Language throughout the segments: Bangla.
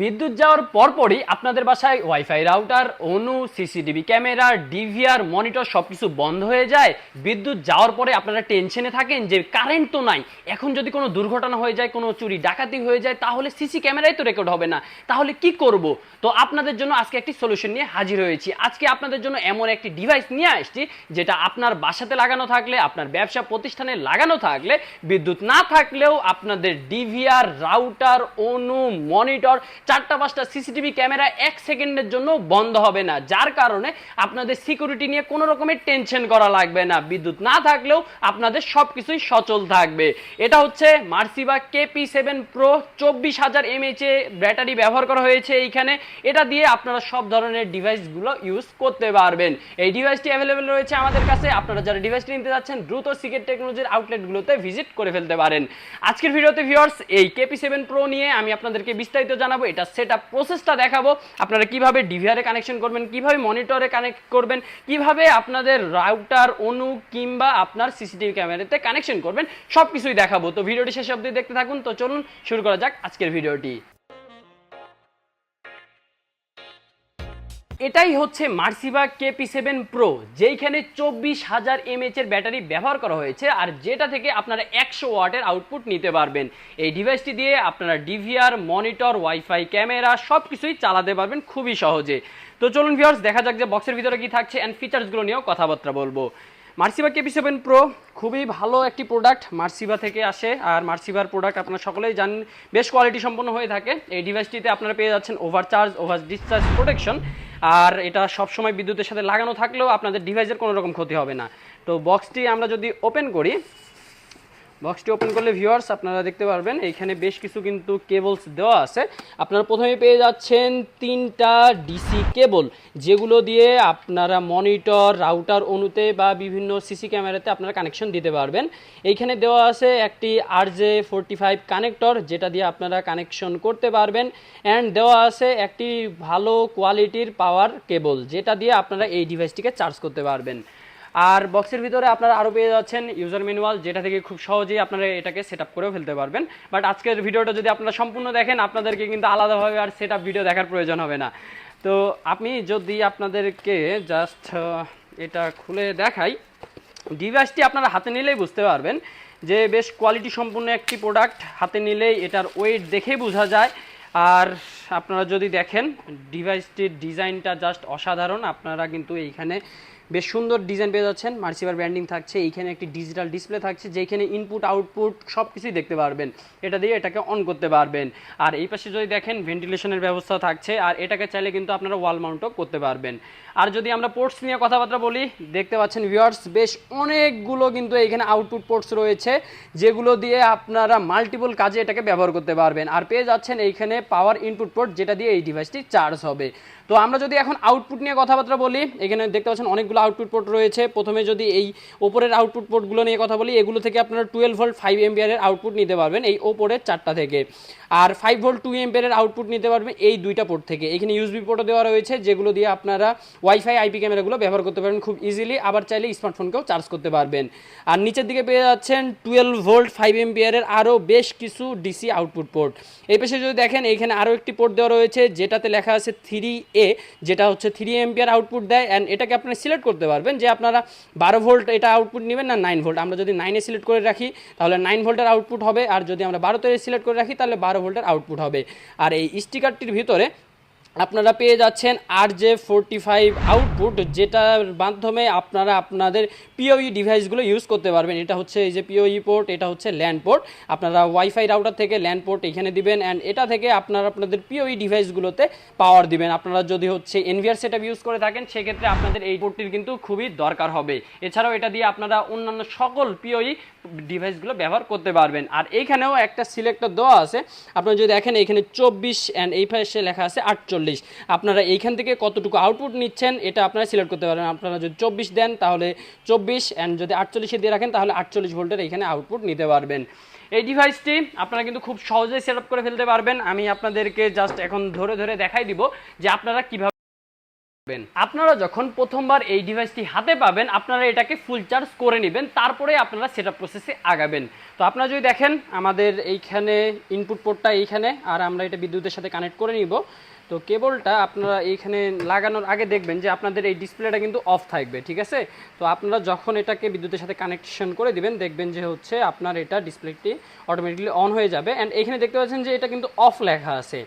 বিদ্যুৎ যাওয়ার পরপরই আপনাদের বাসায় ওয়াইফাই রাউটার, অনু, সিসিটিভি ক্যামেরা, ডিভিআর, মনিটর সবকিছু বন্ধ হয়ে যায়। বিদ্যুৎ যাওয়ার পরে আপনারা টেনশনে থাকেন যে কারেন্ট তো নাই, এখন যদি কোনো দুর্ঘটনা হয়ে যায়, কোনো চুরি ডাকাতি হয়ে যায়, তাহলে সিসি ক্যামেরাই তো রেকর্ড হবে না, তাহলে কি করব? তো আপনাদের জন্য আজকে একটি সলিউশন নিয়ে হাজির হয়েছি। আজকে আপনাদের জন্য এমন একটি ডিভাইস নিয়ে আসছি যেটা আপনার বাসাতে লাগানো থাকলে, আপনার ব্যবসা প্রতিষ্ঠানে লাগানো থাকলে, বিদ্যুৎ না থাকলেও আপনাদের ডিভিআর, রাউটার, অনু, মনিটর, 4টা-5টা সিসিটিভি ক্যামেরা 1 সেকেন্ডের জন্য বন্ধ হবে না, যার কারণে আপনাদের সিকিউরিটি নিয়ে কোনো রকমের টেনশন করা লাগবে না। বিদ্যুৎ না থাকলেও আপনাদের সবকিছুই সচল থাকবে। এটা হচ্ছে মার্সিবা KP7 Pro, 24,000 mAh ব্যাটারি ব্যবহার করা হয়েছে এইখানে। এটা দিয়ে আপনারা সব ধরনের ডিভাইসগুলো ইউজ করতে পারবেন। এই ডিভাইসটি অ্যাভেলেবেল রয়েছে আমাদের কাছে। আপনারা যারা ডিভাইসটি নিতে যাচ্ছেন দ্রুত সিকেট টেকনোলজির আউটলেটগুলোতে ভিজিট করে ফেলতে পারেন। আজকের ভিডিওতে ভিউয়ার্স এই KP7 Pro নিয়ে আমি আপনাদেরকে বিস্তারিত জানাবো। এটা সেটআপ প্রসেসটা দেখাবো, আপনারা কিভাবে ডিভিআর এ কানেকশন করবেন, কিভাবে মনিটরে কানেক্ট করবেন, কিভাবে আপনাদের রাউটার, অনু কিংবা আপনার সিসিটিভি ক্যামেরাতে কানেকশন করবেন, সবকিছুই দেখাবো। তো ভিডিওটি শেষ অবধি দেখতে থাকুন। তো চলুন শুরু করা যাক আজকের ভিডিওটি। এটাই হচ্ছে মার্সিবা KP7 Pro, যেইখানে 24,000 mAh এর ব্যাটারি ব্যবহার করা হয়েছে, আর যেটা থেকে আপনারা 100 ওয়াটের আউটপুট নিতে পারবেন। এই ডিভাইসটি দিয়ে আপনারা ডিভিআর, মনিটর, ওয়াইফাই, ক্যামেরা সবকিছুই চালাতে পারবেন খুবই সহজে। তো চলুন ভিউয়ার্স দেখা যাক যে বক্সের ভিতরে কি থাকছে এন্ড ফিচার্সগুলো নিয়েও কথাবার্তা বলবো। মার্সিবা KP7 Pro খুবই ভালো একটি প্রোডাক্ট, মার্সিবা থেকে আসে। আর মার্সিবার প্রোডাক্ট আপনারা সকলেই জানেন বেশ কোয়ালিটি সম্পন্ন হয়ে থাকে। এই ডিভাইসটিতে আপনারা পেয়ে যাচ্ছেন ওভারচার্জ, ওভার ডিসচার্জ প্রোটেকশন, আর এটা সবসময় বিদ্যুতের সাথে লাগানো থাকলেও আপনাদের ডিভাইসের কোনো রকম ক্ষতি হবে না। তো বক্সটি আমরা যদি ওপেন করি, বক্সটি ওপেন করলে ভিউয়ার্স আপনারা দেখতে পারবেন এইখানে বেশ কিছু কিন্তু কেবলস দেওয়া আছে। আপনারা প্রথমে পেয়ে যাচ্ছেন 3টা ডিসি কেবল, যেগুলো দিয়ে আপনারা মনিটর, রাউটার, অনুতে বা বিভিন্ন সিসি ক্যামেরাতে আপনারা কানেকশন দিতে পারবেন। এইখানে দেওয়া আছে একটি RJ45 কানেক্টর, যেটা দিয়ে আপনারা কানেকশন করতে পারবেন। অ্যান্ড দেওয়া আছে একটি ভালো কোয়ালিটির পাওয়ার কেবল, যেটা দিয়ে আপনারা এই ডিভাইসটিকে চার্জ করতে পারবেন। আর বক্সের ভিতরে আপনারা আরও পেয়ে যাচ্ছেন ইউজার ম্যানুয়াল, যেটা থেকে খুব সহজেই আপনারা এটাকে সেট আপ করেও ফেলতে পারবেন। বাট আজকের ভিডিওটা যদি আপনারা সম্পূর্ণ দেখেন, আপনাদেরকে কিন্তু আলাদাভাবে আর সেট আপ ভিডিও দেখার প্রয়োজন হবে না। তো আমি যদি আপনাদেরকে জাস্ট এটা খুলে দেখাই, ডিভাইসটি আপনারা হাতে নিলেই বুঝতে পারবেন যে বেশ কোয়ালিটি সম্পূর্ণ একটি প্রোডাক্ট। হাতে নিলেই এটার ওয়েট দেখেই বোঝা যায়। আর আপনারা যদি দেখেন ডিভাইসটির ডিজাইনটা জাস্ট অসাধারণ। আপনারা কিন্তু এইখানে বেশ সুন্দর ডিজাইন পেয়ে যাচ্ছেন, মার্সিবার ব্র্যান্ডিং থাকছে, এইখানে একটি ডিজিটাল ডিসপ্লে থাকছে, যেখানে ইনপুট আউটপুট সব কিছুই দেখতে পারবেন। এটা দিয়ে এটাকে অন করতে পারবেন। আর এই পাশে যদি দেখেন ভেন্টিলেশনের ব্যবস্থা থাকছে, আর এটাকে চাইলে কিন্তু আপনারা ওয়াল মাউন্টও করতে পারবেন। আর যদি আমরা পোর্টস নিয়ে কথাবার্তা বলি, দেখতে পাচ্ছেন ভিউয়ার্স বেশ অনেকগুলো কিন্তু এইখানে আউটপুট পোর্টস রয়েছে, যেগুলো দিয়ে আপনারা মাল্টিপল কাজে এটাকে ব্যবহার করতে পারবেন। আর পেয়ে যাচ্ছেন এইখানে পাওয়ার ইনপুট পোর্ট, যেটা দিয়ে এই ডিভাইসটি চার্জ হবে। তো আমরা যদি এখন আউটপুট নিয়ে কথাবার্তা বলি, এখানে দেখতে পাচ্ছেন অনেকগুলো আউটপুট পোর্ট রয়েছে। প্রথমে যদি এই ওপরের আউটপুট পোর্টগুলো নিয়ে কথা বলি, এগুলো থেকে আপনারা 12 ভোল্ট 5 এম্পিয়ারের আউটপুট নিতে পারবেন এই ওপরের 4টা থেকে। আর 5 ভোল্ট 2 এম্পিয়ারের আউটপুট নিতে পারবেন এই 2টা পোর্ট থেকে। এখানে ইউএসবি পোর্টও দেওয়া রয়েছে, যেগুলো দিয়ে আপনারা ওয়াইফাই, আইপি ক্যামেরাগুলো ব্যবহার করতে পারবেন খুব ইজিলি। আবার চাইলে স্মার্টফোনকেও চার্জ করতে পারবেন। আর নিচের দিকে পেয়ে যাচ্ছেন 12 ভোল্ট 5 এম্পিয়ারের আরও বেশ কিছু ডিসি আউটপুট পোর্ট। এই পাশে যদি দেখেন এইখানে আরও একটি পোর্ট দেওয়া রয়েছে, যেটাতে লেখা আছে 3A, যেটা হচ্ছে 3 এম্পিয়ার আউটপুট দেয়। অ্যান্ড এটাকে আপনারা সিলেক্ট করতে পারবেন যে আপনারা 12 ভোল্ট এটা আউটপুট নেবেন না 9 ভোল্ট। আমরা যদি 9-এ সিলেক্ট করে রাখি তাহলে 9 ভোল্টের আউটপুট হবে, আর যদি আমরা 12-তে সিলেক্ট করে রাখি তাহলে 12 ভোল্টের আউটপুট হবে। আর এই স্টিকারটির ভিতরে আপনারা পেয়ে যাচ্ছেন RJ45 আউটপুট, যেটার মাধ্যমে আপনারা আপনাদের পিওই ডিভাইসগুলো ইউজ করতে পারবেন। এটা হচ্ছে এই যে পিওই পোর্ট, এটা হচ্ছে ল্যান্ড পোর্ট। আপনারা ওয়াইফাই রাউটার থেকে ল্যান্ড পোর্ট এখানে দিবেন, অ্যান্ড এটা থেকে আপনারা আপনাদের পিওই ডিভাইসগুলোতে পাওয়ার দিবেন। আপনারা যদি হচ্ছে এনভিআর সেটআপ ইউজ করে থাকেন, সেক্ষেত্রে আপনাদের এই পোর্টটির কিন্তু খুবই দরকার হবে। এছাড়াও এটা দিয়ে আপনারা অন্যান্য সকল পিওই ডিভাইসগুলো ব্যবহার করতে পারবেন। আর এইখানেও একটা সিলেক্টর দেওয়া আছে, আপনারা যদি দেখেন এখানে 24 অ্যান্ড এই পাশে লেখা আছে 48। আপনারা এইখান থেকে কতটুকু আউটপুট নিচ্ছেন এটা আপনারা সিলেক্ট করতে পারবেন। আপনারা যদি 24 দেন তাহলে 24, অ্যান্ড যদি 48-এ দিয়ে রাখেন তাহলে 48 ভোল্টের এইখানে আউটপুট নিতে পারবেন। এই ডিভাইসটি আপনারা কিন্তু খুব সহজেই সেট আপ করে ফেলতে পারবেন। আমি আপনাদেরকে জাস্ট এখন ধরে ধরে দেখাই দিব যে আপনারা কীভাবে আপনারা যখন প্রথমবার এই ডিভাইসটি হাতে পাবেন আপনারা এটাকে ফুল চার্জ করে নেবেন, তারপরে আপনারা সেটআপ প্রসেসে আগাবেন। তো আপনারা যদি দেখেন আমাদের এইখানে ইনপুট পোর্টটা এইখানে, আর আমরা এটা বিদ্যুতের সাথে কানেক্ট করে নিব। তো কেবলটা আপনারা এইখানে লাগানোর আগে দেখবেন যে আপনাদের এই ডিসপ্লেটা কিন্তু অফ থাকবে, ঠিক আছে। তো আপনারা যখন এটাকে বিদ্যুতের সাথে কানেকশন করে দিবেন দেখবেন যে হচ্ছে আপনার এটা ডিসপ্লেটি অটোমেটিকলি অন হয়ে যাবে। অ্যান্ড এখানে দেখতে পাচ্ছেন যে এটা কিন্তু অফ লেখা আছে,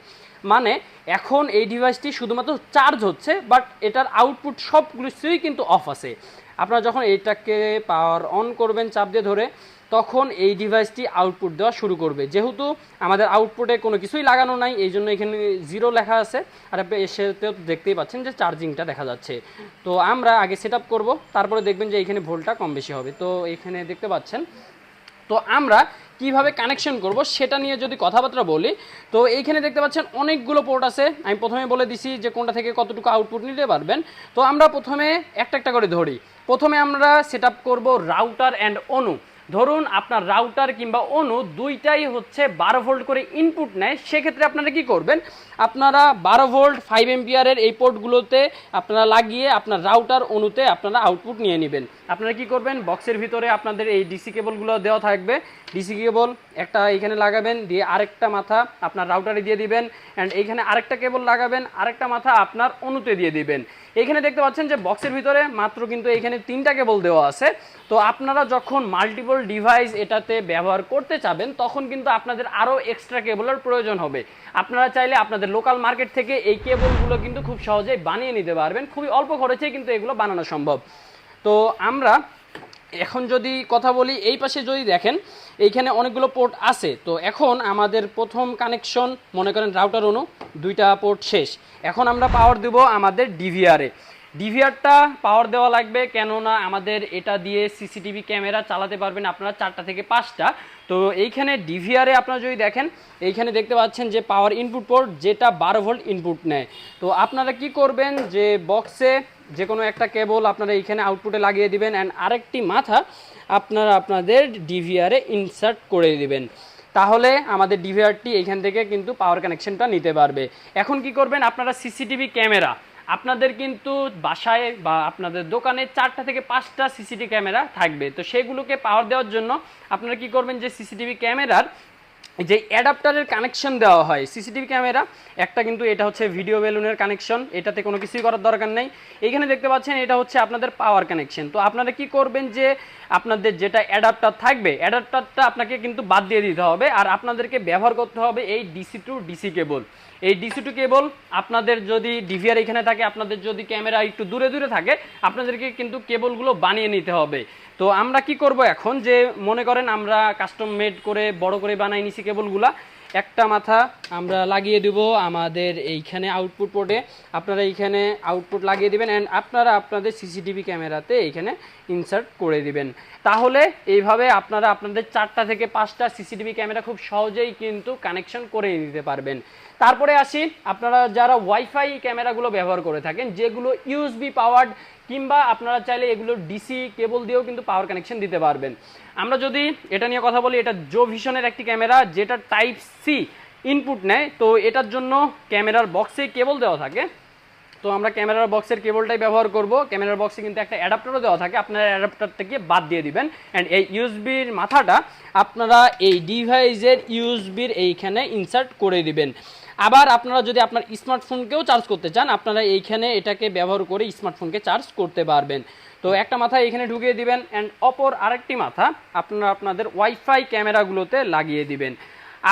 মানে এখন এই ডিভাইসটি শুধুমাত্র চার্জ হচ্ছে, বাট এটার আউটপুট সবগুলোই কিন্তু অফ আছে। আপনারা যখন এইটাকে পাওয়ার অন করবেন চাপ দিয়ে ধরে, তখন এই ডিভাইসটি আউটপুট দেওয়া শুরু করবে। যেহেতু আমাদের আউটপুটে কোনো কিছুই লাগানো নাই এই জন্য এখানে 0 লেখা আছে, আর আপনি এসেতেও দেখতেই পাচ্ছেন যে চার্জিংটা দেখা যাচ্ছে। তো আমরা আগে সেট আপ করবো, তারপরে দেখবেন যে এখানে ভোল্টটা কম বেশি হবে। তো এখানে দেখতে পাচ্ছেন। তো আমরা কিভাবে কানেকশন করব সেটা নিয়ে যদি কথাবার্তা বলি, তো এইখানে দেখতে পাচ্ছেন অনেকগুলো পোর্ট আছে। আমি প্রথমে বলে দিছি যে কোনটা থেকে কতটুকু আউটপুট নিতে পারবেন। তো আমরা প্রথমে একটা একটা করে ধরি। প্রথমে আমরা সেট আপ করবো রাউটার অ্যান্ড অনু। ধরুন আপনার রাউটার কিংবা অনু দুইটাই হচ্ছে 12 ভোল্ট করে ইনপুট নেয়, সেক্ষেত্রে আপনারা কি করবেন, আপনারা 12 ভোল্ট 5 এম্পিয়ারের এই পোর্টগুলোতে আপনারা লাগিয়ে আপনার রাউটার অনুতে আপনারা আউটপুট নিয়ে নেবেন। আপনারা কি করবেন, বক্সের ভিতরে আপনাদের এই ডিসি কেবলগুলো দেওয়া থাকবে, ডিসি কেবল একটা এইখানে লাগাবেন, দিয়ে আরেকটা মাথা আপনার রাউটারে দিয়ে দিবেন, অ্যান্ড এইখানে আরেকটা কেবল লাগাবেন, আরেকটা মাথা আপনার অনুতে দিয়ে দিবেন। এখানে দেখতে পাচ্ছেন যে বক্সের ভিতরে মাত্র কিন্তু এখানে 3টা কেবল দেওয়া আছে। তো আপনারা যখন মাল্টিপল ডিভাইস এটাতে ব্যবহার করতে চাবেন তখন কিন্তু আপনাদের আরও এক্সট্রা কেবলের প্রয়োজন হবে। আপনারা চাইলে আপনাদের লোকাল মার্কেট থেকে এই কেবলগুলো কিন্তু খুব সহজেই বানিয়ে নিতে পারবেন, খুবই অল্প খরচে কিন্তু এগুলো বানানো সম্ভব। তো আমরা এখন যদি কথা বলি, এই পাশে যদি দেখেন এইখানে অনেকগুলো পোর্ট আছে। তো এখন আমাদের প্রথম কানেকশন মনে করেন রাউটার অনু, 2টা পোর্ট শেষ। এখন আমরা পাওয়ার দেব আমাদের ডিভিআরে। ডিভিআরটা পাওয়ার দেওয়া লাগবে, কেননা আমাদের এটা দিয়ে সিসিটিভি ক্যামেরা চালাতে পারবেন আপনারা 4টা থেকে 5টা। তো এইখানে ডিভিআরে আপনারা যদি দেখেন এইখানে দেখতে পাচ্ছেন যে পাওয়ার ইনপুট পোর্ট, যেটা 12 ভোল্ট ইনপুট নেয়। তো আপনারা কি করবেন যে বক্সে যে কোনো একটা কেবল আপনারা এইখানে আউটপুটে লাগিয়ে দিবেন, অ্যান্ড আরেকটি মাথা আপনারা আপনাদের ডিভিআরে ইনসার্ট করে দিবেন। তাহলে আমাদের ডিভিআরটি এইখান থেকে কিন্তু পাওয়ার কানেকশনটা নিতে পারবে। এখন কি করবেন, আপনারা সিসিটিভি ক্যামেরা আপনাদের কিন্তু বাসায় বা আপনাদের দোকানে 4টা থেকে 5টা সিসিটিভি ক্যামেরা থাকবে। তো সেগুলোকে পাওয়ার দেওয়ার জন্য আপনারা কি করবেন, যে সিসিটিভি ক্যামেরার যে অ্যাডাপ্টারের কানেকশন দেওয়া হয় সিসিটিভি ক্যামেরা, একটা কিন্তু এটা হচ্ছে ভিডিও বেলুনের কানেকশন, এটাতে কোনো কিছুই করার দরকার নেই। এইখানে দেখতে পাচ্ছেন এটা হচ্ছে আপনাদের পাওয়ার কানেকশন। তো আপনারা কি করবেন, যে আপনাদের যেটা অ্যাডাপ্টার থাকবে অ্যাডাপ্টারটা আপনাকে কিন্তু বাদ দিয়ে দিতে হবে, আর আপনাদেরকে ব্যবহার করতে হবে এই ডিসি টু ডিসি কেবল। এই ডিসি টু কেবল আপনাদের যদি ডিভিআর এখানে থাকে, আপনাদের যদি ক্যামেরা একটু দূরে দূরে থাকে, আপনাদেরকে কিন্তু কেবলগুলো বানিয়ে নিতে হবে। তো আমরা কি করব এখন, যে মনে করেন আমরা কাস্টম মেড করে বড় করে বানাই নিছি কেবলগুলা, একটা মাথা আমরা লাগিয়ে দেব আমাদের এইখানে আউটপুট পোর্টে, আপনারা এইখানে আউটপুট লাগিয়ে দিবেন, অ্যান্ড আপনারা আপনাদের সিসিটিভি ক্যামেরাতে এইখানে ইনসার্ট করে দিবেন। তাহলে এইভাবে আপনারা আপনাদের 4টা থেকে 5টা সিসিটিভি ক্যামেরা খুব সহজেই কিন্তু কানেকশন করে নিতে পারবেন। তারপরে আসি, আপনারা যারা ওয়াইফাই ক্যামেরাগুলো ব্যবহার করে থাকেন, যেগুলো ইউএসবি পাওয়ার্ড, কিংবা আপনারা চাইলে এগুলো ডিসি কেবল দিয়েও কিন্তু পাওয়ার কানেকশন দিতে পারবেন। আমরা যদি এটা নিয়ে কথা বলি, এটা জো ভিশনের একটি ক্যামেরা যেটা টাইপ সি ইনপুট নেয়। তো এটার জন্য ক্যামেরার বক্সে কেবল দেওয়া থাকে। তো আমরা ক্যামেরার বক্সের কেবলটাই ব্যবহার করব। ক্যামেরার বক্সে কিন্তু একটা অ্যাডাপ্টারও দেওয়া থাকে, আপনারা অ্যাডাপ্টারটাকে বাদ দিয়ে দিবেন, অ্যান্ড এই ইউএসবির মাথাটা আপনারা এই ডিভাইসের ইউএসবির এইখানে ইনসার্ট করে দিবেন। আবার আপনারা যদি আপনার স্মার্টফোনকেও চার্জ করতে চান, আপনারা এইখানে এটাকে ব্যবহার করে স্মার্টফোনকে চার্জ করতে পারবেন। তো একটা মাথা এখানে ঢুকিয়ে দিবেন, অ্যান্ড অপর আরেকটি মাথা আপনারা আপনাদের ওয়াইফাই ক্যামেরাগুলোতে লাগিয়ে দিবেন।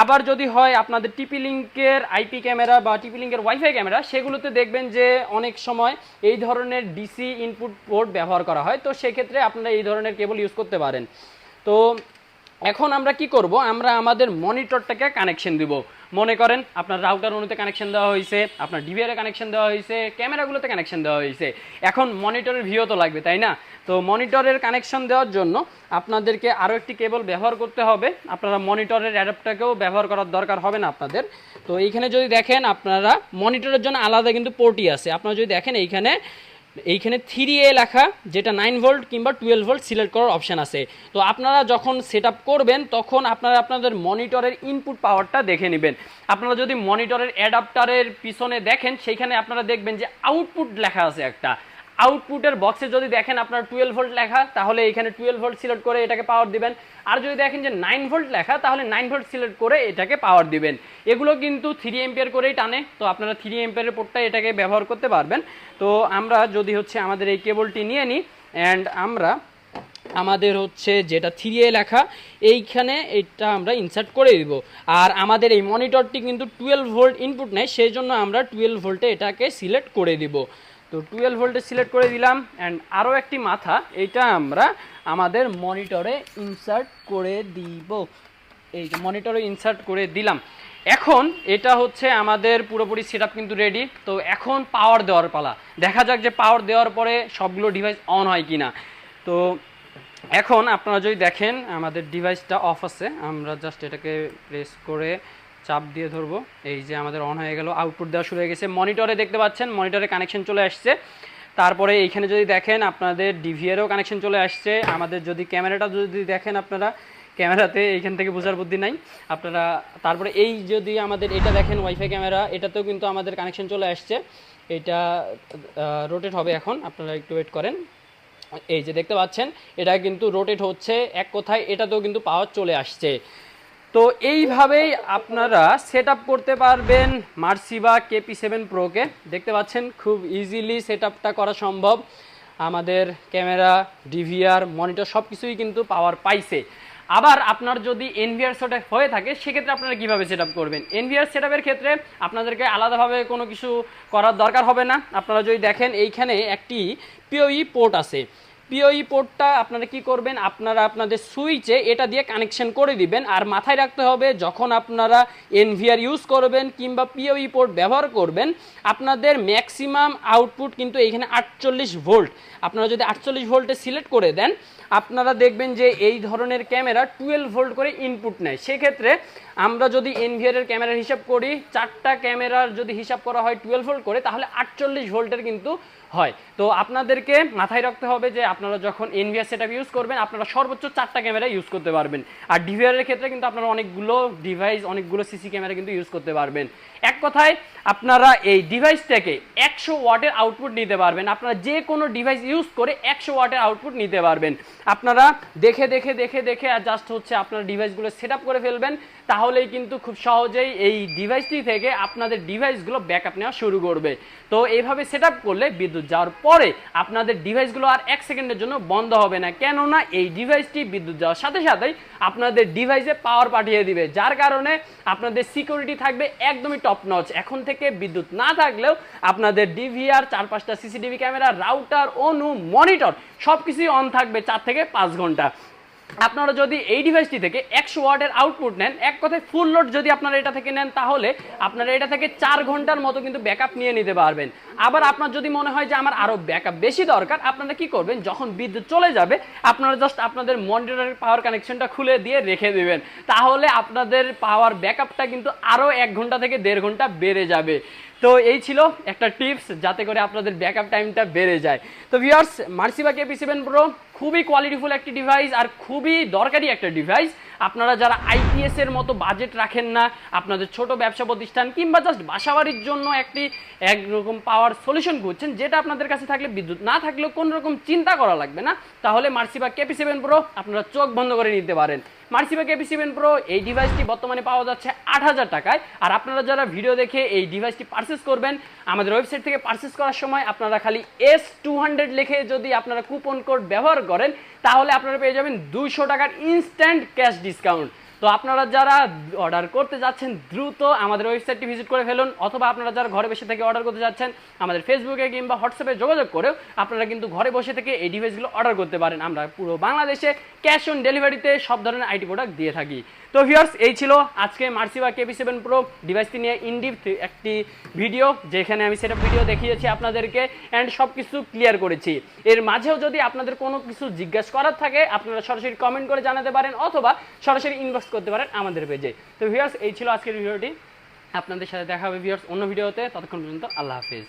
আবার যদি হয় আপনাদের টিপি লিঙ্কের আইপি ক্যামেরা বা টিপি লিঙ্কের ওয়াইফাই ক্যামেরা, সেগুলোতে দেখবেন যে অনেক সময় এই ধরনের ডিসি ইনপুট পোর্ট ব্যবহার করা হয়। তো সেক্ষেত্রে আপনারা এই ধরনের কেবল ইউজ করতে পারেন। তো এখন আমরা কি করব, আমরা আমাদের মনিটরটাকে কানেকশন দিব। মনে করেন আপনার রাউটার অনুতে কানেকশন দেওয়া হয়েছে, আপনার ডিভিআরে কানেকশন দেওয়া হয়েছে, ক্যামেরাগুলোতে কানেকশন দেওয়া হয়েছে। এখন মনিটরের ভিউ তো লাগবে, তাই না? তো মনিটরের কানেকশন দেওয়ার জন্য আপনাদেরকে আরও একটি কেবল ব্যবহার করতে হবে। আপনারা মনিটরের অ্যাডাপ্টারকেও ব্যবহার করার দরকার হবে না আপনাদের। তো এইখানে যদি দেখেন আপনারা মনিটরের জন্য আলাদা কিন্তু পোর্টই আছে। আপনারা যদি দেখেন এইখানে এইখানে 3A লেখা, যেটা 9 ভোল্ট কিংবা 12 ভোল্ট সিলেক্ট করার অপশান আছে। তো আপনারা যখন সেট করবেন তখন আপনারা আপনাদের মনিটরের ইনপুট পাওয়ারটা দেখে নেবেন। আপনারা যদি মনিটরের অ্যাডাপ্টারের পিছনে দেখেন, সেইখানে আপনারা দেখবেন যে আউটপুট লেখা আছে একটা। আউটপুটের বক্সে যদি দেখেন আপনার 12 ভোল্ট লেখা, তাহলে এখানে 12 ভোল্ট সিলেক্ট করে এটাকে পাওয়ার দিবেন। আর যদি দেখেন যে 9 ভোল্ট লেখা, তাহলে 9 ভোল্ট সিলেক্ট করে এটাকে পাওয়ার দিবেন। এগুলো কিন্তু 3 এম্পিয়ার করেই টানে, তো আপনারা 3 এম্পিয়ারের পোর্টটা এটাকে ব্যবহার করতে পারবেন। তো আমরা যদি হচ্ছে আমাদের এই কেবলটি নিয়ে নিই, অ্যান্ড আমরা আমাদের হচ্ছে যেটা 3A লেখা এইখানে এটা আমরা ইনসার্ট করে দিব। আর আমাদের এই মনিটরটি কিন্তু 12 ভোল্ট ইনপুট নেয়, সেই জন্য আমরা 12 ভোল্টে এটাকে সিলেক্ট করে দিব। তো 12 ভোল্টে সিলেক্ট করে দিলাম। অ্যান্ড আরও একটি মাথা, এটা আমরা আমাদের মনিটরে ইনসার্ট করে দিব। এই যে মনিটরে ইনসার্ট করে দিলাম। এখন এটা হচ্ছে আমাদের পুরোপুরি সেটআপ কিন্তু রেডি। তো এখন পাওয়ার দেওয়ার পালা। দেখা যাক যে পাওয়ার দেওয়ার পরে সবগুলো ডিভাইস অন হয় কিনা। তো এখন আপনারা যদি দেখেন আমাদের ডিভাইসটা অফ আছে, আমরা জাস্ট এটাকে প্রেস করে চাপ দিয়ে ধরবো, এই যে আমাদের অন হয়ে গেল, আউটপুট দেওয়া শুরু হয়ে গেছে। মনিটরে দেখতে পাচ্ছেন মনিটরে কানেকশন চলে আসছে। তারপরে এইখানে যদি দেখেন আপনাদের ডিভিআরও কানেকশন চলে আসছে। আমাদের যদি ক্যামেরাটা যদি দেখেন আপনারা, ক্যামেরাতে এইখান থেকে বোঝার বুদ্ধি নাই আপনারা। তারপরে এই যদি আমাদের এটা দেখেন ওয়াইফাই ক্যামেরা, এটাতেও কিন্তু আমাদের কানেকশন চলে আসছে। এটা রোটেট হবে এখন, আপনারা একটু ওয়েট করেন। এই যে দেখতে পাচ্ছেন এটা কিন্তু রোটেট হচ্ছে, এক কথায় এটাতেও কিন্তু পাওয়ার চলে আসছে। তো এইভাবেই আপনারা সেট করতে পারবেন মার্সিবা KP7 প্রোকে। দেখতে পাচ্ছেন খুব ইজিলি সেট করা সম্ভব। আমাদের ক্যামেরা, ডিভিআর, মনিটর সব কিছুই কিন্তু পাওয়ার পাইছে। আবার আপনার যদি এনভিআর সেটআপ হয়ে থাকে, সেক্ষেত্রে আপনারা কীভাবে সেট করবেন? এনভিআর সেটআপের ক্ষেত্রে আপনাদেরকে আলাদাভাবে কোনো কিছু করার দরকার হবে না। আপনারা যদি দেখেন এইখানে একটি পিওই পোর্ট আছে। পিওই পোর্টটা আপনারা কি করবেন, আপনারা আপনাদের সুইচে এটা দিয়ে কানেকশন করে দিবেন। আর মাথায় রাখতে হবে, যখন আপনারা এনভিআর ইউজ করবেন কিংবা পিওই পোর্ট ব্যবহার করবেন, আপনাদের ম্যাক্সিমাম আউটপুট কিন্তু এইখানে 48 ভোল্ট। আপনারা যদি 48 ভোল্টে সিলেক্ট করে দেন, আপনারা দেখবেন যে এই ধরনের ক্যামেরা 12 ভোল্ট করে ইনপুট নেয়। সেক্ষেত্রে আমরা যদি এনভিআরের ক্যামেরার হিসাব করি, 4টা ক্যামেরার যদি হিসাব করা হয় 12 ভোল্ট করে, তাহলে 48 ভোল্টের কিন্তু হয়। তো আপনাদেরকে মাথায় রাখতে হবে যে আপনারা যখন এনভিআর সেটআপ ইউজ করবেন, আপনারা সর্বোচ্চ 4টা ক্যামেরা ইউজ করতে পারবেন। আর ডিভিআরের ক্ষেত্রে কিন্তু আপনারা অনেকগুলো ডিভাইস, অনেকগুলো সিসি ক্যামেরা কিন্তু ইউজ করতে পারবেন। এক কথায় আপনারা এই ডিভাইস থেকে 100 ওয়াটের আউটপুট নিতে পারবেন। আপনারা যে কোনো ডিভাইস ইউজ করে 100 ওয়াটের আউটপুট নিতে পারবেন। আপনারা দেখে দেখে দেখে দেখে আর জাস্ট হচ্ছে আপনার ডিভাইসগুলো সেট করে ফেলবেন, তাহলেই কিন্তু খুব সহজেই এই ডিভাইসটি থেকে আপনাদের ডিভাইসগুলো ব্যাকআপ নেওয়া শুরু করবে। তো এইভাবে সেট করলে বিদ্যুৎ যাওয়ার পরে আপনাদের ডিভাইসগুলো আর 1 সেকেন্ডের জন্য বন্ধ হবে না, কেননা এই ডিভাইসটি বিদ্যুৎ যাওয়ার সাথে সাথেই আপনাদের ডিভাইসে পাওয়ার পাঠিয়ে দিবে, যার কারণে আপনাদের সিকিউরিটি থাকবে একদমই টপ নচ। এখন থেকে বিদ্যুৎ না থাকলেও আপনাদের ডিভিআর, 4-5টা সিসিটিভি ক্যামেরা, রাউটার, অনু, মনিটর সব কিছুই অন থাকবে 4 থেকে 5 ঘন্টা। আপনারা যদি এই ডিভাইসটি থেকে 100 ওয়াটের আউটপুট নেন, এক কথায় ফুল লোড যদি আপনারা এটা থেকে নেন, তাহলে আপনারা এটা থেকে 4 ঘন্টার মতো কিন্তু ব্যাকআপ নিয়ে নিতে পারবেন। আবার আপনার যদি মনে হয় যে আমার আরও ব্যাকআপ বেশি দরকার, আপনারা কি করবেন, যখন বিদ্যুৎ চলে যাবে আপনারা জাস্ট আপনাদের মনিটরের পাওয়ার কানেকশনটা খুলে দিয়ে রেখে দেবেন, তাহলে আপনাদের পাওয়ার ব্যাকআপটা কিন্তু আরও 1 ঘন্টা থেকে 1.5 ঘন্টা বেড়ে যাবে। তো এই ছিল একটা টিপস, যাতে করে আপনাদের ব্যাকআপ টাইমটা বেড়ে যায়। তো ভিউয়ার্স, মার্সিবা KP7 প্রো খুবই কোয়ালিটিফুল একটি ডিভাইস আর খুবই দরকারি একটা ডিভাইস। আপনারা যারা আইপিএস এর মতো বাজেট রাখেন না, আপনাদের ছোট ব্যবসা প্রতিষ্ঠান কিংবা জাস্ট বাসাবাড়ির জন্য একরকম পাওয়ার সলিউশন খুঁজছেন, যেটা আপনাদের কাছে থাকলে বিদ্যুৎ না থাকলেও কোনো রকম চিন্তা করা লাগবে না, তাহলে মার্সিবা KP7 প্রো আপনারা চোখ বন্ধ করে নিতে পারেন। মার্সিবা KP7 প্রো এই ডিভাইসটি বর্তমানে পাওয়া যাচ্ছে 8000 টাকায়। আর আপনারা যারা ভিডিও দেখে এই ডিভাইসটি পারচেস করবেন, আমাদের ওয়েবসাইট থেকে পারচেস করার সময় আপনারা খালি S200 লিখে যদি আপনারা কুপন কোড ব্যবহার করেন, তাহলে আপনারা পেয়ে যাবেন 200 টাকার ইনস্ট্যান্ট ক্যাশ ডিসকাউন্ট। তো আপনারা যারা অর্ডার করতে যাচ্ছেন, দ্রুত আমাদের ওয়েবসাইটটি ভিজিট করে ফেলুন, অথবা আপনারা যারা ঘরে বসে থেকে অর্ডার করতে যাচ্ছেন, আমাদের ফেসবুকে কিংবা হোয়াটসঅ্যাপে যোগাযোগ করেও আপনারা কিন্তু ঘরে বসে থেকে এই ডিভাইসগুলো অর্ডার করতে পারেন। আমরা পুরো বাংলাদেশে ক্যাশ অন ডেলিভারিতে সব ধরনের আইটি প্রোডাক্ট দিয়ে থাকি। তো ভিউয়ার্স, এই ছিল আজকে মার্সিবা KP7 প্রো ডিভাইসটি নিয়ে ইনডিপথ একটি ভিডিও, যেখানে আমি সেটআপ ভিডিও দেখিয়েছি আপনাদেরকে অ্যান্ড সব কিছু ক্লিয়ার করেছি। এর মাঝেও যদি আপনাদের কোনো কিছু জিজ্ঞাসা করার থাকে, আপনারা সরাসরি কমেন্ট করে জানাতে পারেন, অথবা সরাসরি ইনবক্স করতে পারেন আমাদের পেজে। তো ভিউয়ার্স, এই ছিল আজকের ভিডিওটি। আপনাদের সাথে দেখা হবে ভিউয়ার্স অন্য ভিডিওতে। ততক্ষণ পর্যন্ত আল্লাহ হাফেজ।